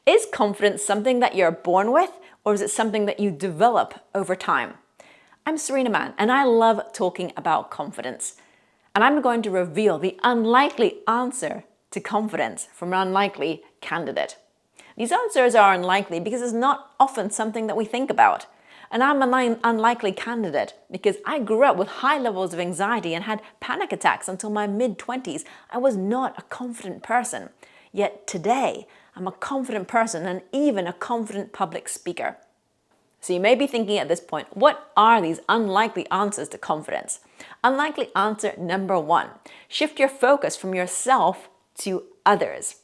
Is confidence something that you're born with, or is it something that you develop over time? I'm Sarina Mann, and I love talking about confidence. And I'm going to reveal the unlikely answer to confidence from an unlikely candidate. These answers are unlikely because it's not often something that we think about. And I'm an unlikely candidate because I grew up with high levels of anxiety and had panic attacks until my mid-20s. I was not a confident person. Yet today, I'm a confident person and even a confident public speaker. So you may be thinking at this point, what are these unlikely answers to confidence? Unlikely answer number 1, shift your focus from yourself to others.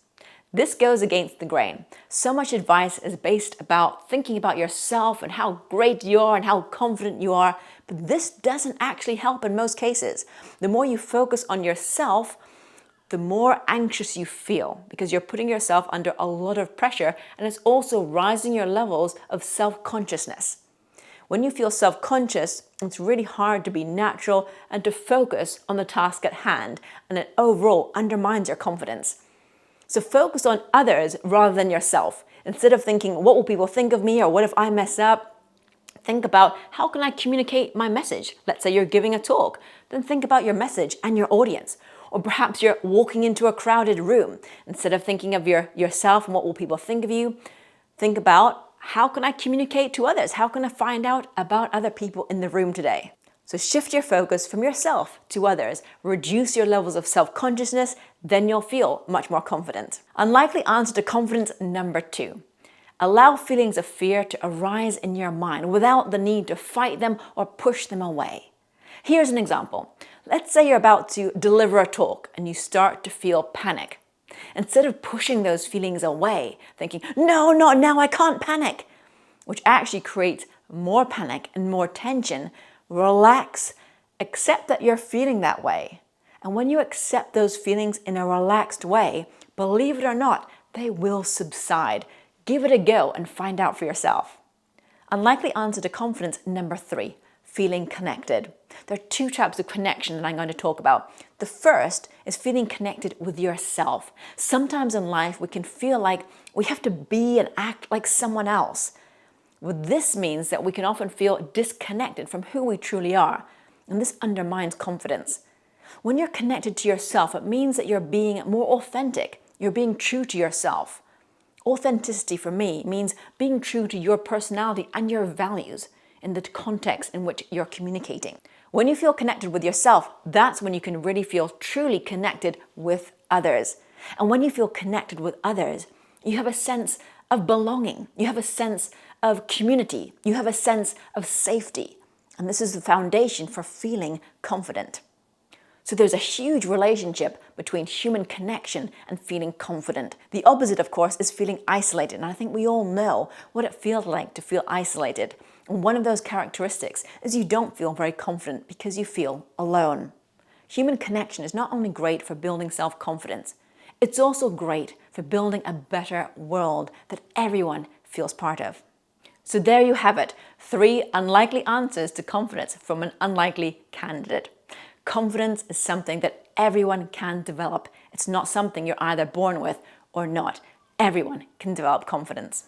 This goes against the grain. So much advice is based about thinking about yourself and how great you are and how confident you are, but this doesn't actually help in most cases. The more you focus on yourself, the more anxious you feel because you're putting yourself under a lot of pressure, and it's also rising your levels of self-consciousness. When you feel self-conscious, it's really hard to be natural and to focus on the task at hand, and it overall undermines your confidence. So focus on others rather than yourself. Instead of thinking, what will people think of me, or what if I mess up? Think about, how can I communicate my message? Let's say you're giving a talk. Then think about your message and your audience. Or perhaps you're walking into a crowded room. Instead of thinking of yourself and what will people think of you, think about, how can I communicate to others? How can I find out about other people in the room today? So shift your focus from yourself to others, reduce your levels of self-consciousness, then you'll feel much more confident. Unlikely answer to confidence number 2. Allow feelings of fear to arise in your mind without the need to fight them or push them away. Here's an example. Let's say you're about to deliver a talk and you start to feel panic. Instead of pushing those feelings away, thinking, no, not now, I can't panic, which actually creates more panic and more tension, relax, accept that you're feeling that way. And when you accept those feelings in a relaxed way, believe it or not, they will subside. Give it a go and find out for yourself. Unlikely answer to confidence number 3, feeling connected. There are 2 types of connection that I'm going to talk about. The first is feeling connected with yourself. Sometimes in life we can feel like we have to be and act like someone else. What this means that we can often feel disconnected from who we truly are, and this undermines confidence. When you're connected to yourself, it means that you're being more authentic. You're being true to yourself. Authenticity for me means being true to your personality and your values in the context in which you're communicating. When you feel connected with yourself, that's when you can really feel truly connected with others. And when you feel connected with others, you have a sense of belonging. You have a sense of community. You have a sense of safety. And this is the foundation for feeling confident. So there's a huge relationship between human connection and feeling confident. The opposite, of course, is feeling isolated. And I think we all know what it feels like to feel isolated. And one of those characteristics is you don't feel very confident because you feel alone. Human connection is not only great for building self-confidence, it's also great for building a better world that everyone feels part of. So there you have it, 3 unlikely answers to confidence from an unlikely candidate. Confidence is something that everyone can develop. It's not something you're either born with or not. Everyone can develop confidence.